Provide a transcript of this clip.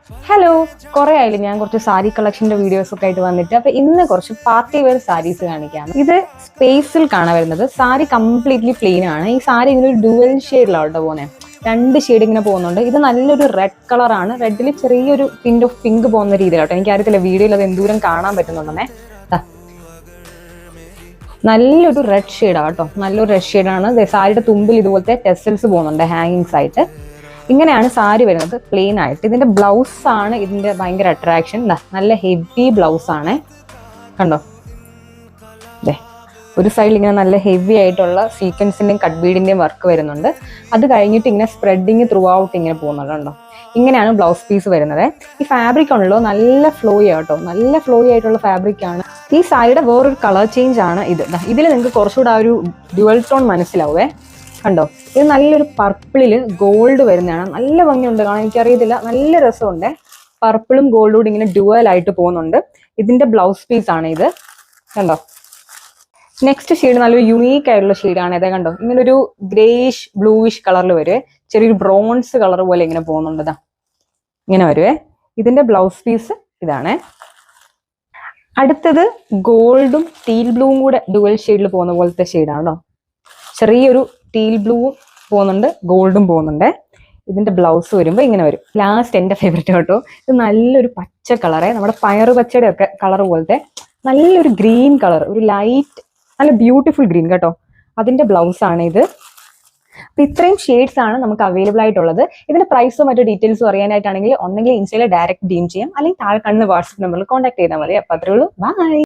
Hello, കുറെ ആയില്ലേ ഞാൻ കുറച്ച് സാരി കളക്ഷന്റെ വീഡിയോസ് ഒക്കെ ആയിട്ട് വന്നിട്ട്. അപ്പൊ ഇന്ന് കുറച്ച് പാർട്ടി വെയർ സാരീസ് കാണിക്കാം. ഇത് സ്പേസിൽ കാണാൻ വരുന്നത്. സാരി കംപ്ലീറ്റ്ലി പ്ലെയിൻ ആണ്. ഈ സാരി ഇങ്ങനെ ഒരു ഡുവൽ ഷെയ്ഡിലാണ് പോകുന്നത്. രണ്ട് ഷെയ്ഡ് ഇങ്ങനെ പോകുന്നുണ്ട്. ഇത് നല്ലൊരു റെഡ് കളറാണ്. റെഡിൽ ചെറിയൊരു ടിന്റ് ഓഫ് പിങ്ക് പോകുന്ന രീതിയിലാട്ടോ. എനിക്കറിയത്തില്ല വീഡിയോയിൽ അത് എന്തോരം കാണാൻ പറ്റുന്നുണ്ടെന്നേ. നല്ലൊരു റെഡ് ഷെയ്ഡാണ് കേട്ടോ. നല്ലൊരു റെഡ് ഷെയ്ഡാണ്. സാരിയുടെ തുമ്പിൽ ഇതുപോലത്തെ ടെസൽസ് പോകുന്നുണ്ട് ഹാങ്ങിങ്സ് ആയിട്ട്. ഇങ്ങനെയാണ് സാരി വരുന്നത് പ്ലെയിൻ ആയിട്ട്. ഇതിന്റെ ബ്ലൗസ് ആണ് ഇതിന്റെ ഭയങ്കര അട്രാക്ഷൻ. നല്ല ഹെവി ബ്ലൗസ് ആണ്, കണ്ടോ. ഒരു സൈഡിൽ ഇങ്ങനെ നല്ല ഹെവി ആയിട്ടുള്ള സീക്വൻസിന്റെയും കട്ട് ബീഡിന്റെയും വർക്ക് വരുന്നുണ്ട്. അത് കഴിഞ്ഞിട്ട് ഇങ്ങനെ സ്പ്രെഡിങ് ത്രൂ ഔട്ട് ഇങ്ങനെ പോകുന്നുണ്ട്, കണ്ടോ. ഇങ്ങനെയാണ് ബ്ലൗസ് പീസ് വരുന്നത്. ഈ ഫാബ്രിക് ആണല്ലോ നല്ല ഫ്ലോയി ആട്ടോ, നല്ല ഫ്ലോയി ആയിട്ടുള്ള ഫാബ്രിക് ആണ്. ഈ സാരിയുടെ വേറൊരു കളർ ചേഞ്ച് ആണ് ഇത്. ഇതിൽ നിങ്ങൾക്ക് കുറച്ചുകൂടെ ആ ഒരു ഡ്യുവൽ ടോൺ മനസ്സിലാവേ, കണ്ടോ. ഇത് നല്ലൊരു പർപ്പിളില് ഗോൾഡ് വരുന്നതാണ്. നല്ല ഭംഗിയുണ്ട് കാണാൻ. എനിക്കറിയത്തില്ല, നല്ല രസമുണ്ട്. പർപ്പിളും ഗോൾഡും കൂടി ഇങ്ങനെ ഡ്യുവൽ ആയിട്ട് പോകുന്നുണ്ട്. ഇതിന്റെ ബ്ലൗസ് പീസ് ആണ് ഇത്, കണ്ടോ. നെക്സ്റ്റ് ഷെയ്ഡ് നല്ലൊരു യുണീക്ക് ആയിട്ടുള്ള ഷെയ്ഡാണ് ഇത്, കണ്ടോ. ഇങ്ങനെ ഒരു ഗ്രേഷ് ബ്ലൂയിഷ് കളറിൽ വരുവേ, ചെറിയൊരു ബ്രോൺസ് കളർ പോലെ ഇങ്ങനെ പോകുന്നുണ്ട്. ഇങ്ങനെ വരുവേ. ഇതിന്റെ ബ്ലൗസ് പീസ് ഇതാണ്. അടുത്തത് ഗോൾഡും ടീൽ ബ്ലൂവും കൂടെ ഡുവൽ ഷെയ്ഡിൽ പോകുന്ന പോലത്തെ ഷെയ്ഡാണോ. ചെറിയൊരു ടീൽ ബ്ലൂവും പോകുന്നുണ്ട്, ഗോൾഡും പോകുന്നുണ്ട്. ഇതിന്റെ ബ്ലൗസ് വരുമ്പോൾ ഇങ്ങനെ വരും. ലാസ്റ്റ് എന്റെ ഫേവറേറ്റ് കേട്ടോ, ഇത് നല്ലൊരു പച്ച കളറെ, നമ്മുടെ പയറ് പച്ചയുടെ ഒക്കെ കളർ പോലത്തെ നല്ലൊരു ഗ്രീൻ കളർ, ഒരു ലൈറ്റ് നല്ല ബ്യൂട്ടിഫുൾ ഗ്രീൻ കേട്ടോ. അതിന്റെ ബ്ലൗസ് ആണ് ഇത്. അപ്പൊ ഇത്രയും ഷെയ്ഡ്സ് ആണ് നമുക്ക് അവൈലബിൾ ആയിട്ടുള്ളത്. ഇതിന്റെ പ്രൈസോ മറ്റു ഡീറ്റെയിൽസും അറിയാനായിട്ടാണെങ്കിൽ ഒന്നെങ്കിൽ ഇൻസ്റ്റയിൽ ഡയറക്റ്റ് DM ചെയ്യാം, അല്ലെങ്കിൽ താഴെ കാണുന്ന വാട്സ്ആപ്പ് നമ്പറിൽ കോൺടാക്ട് ചെയ്താൽ മതി. അപ്പൊ അത്രേ ഉള്ളൂ. ബൈ.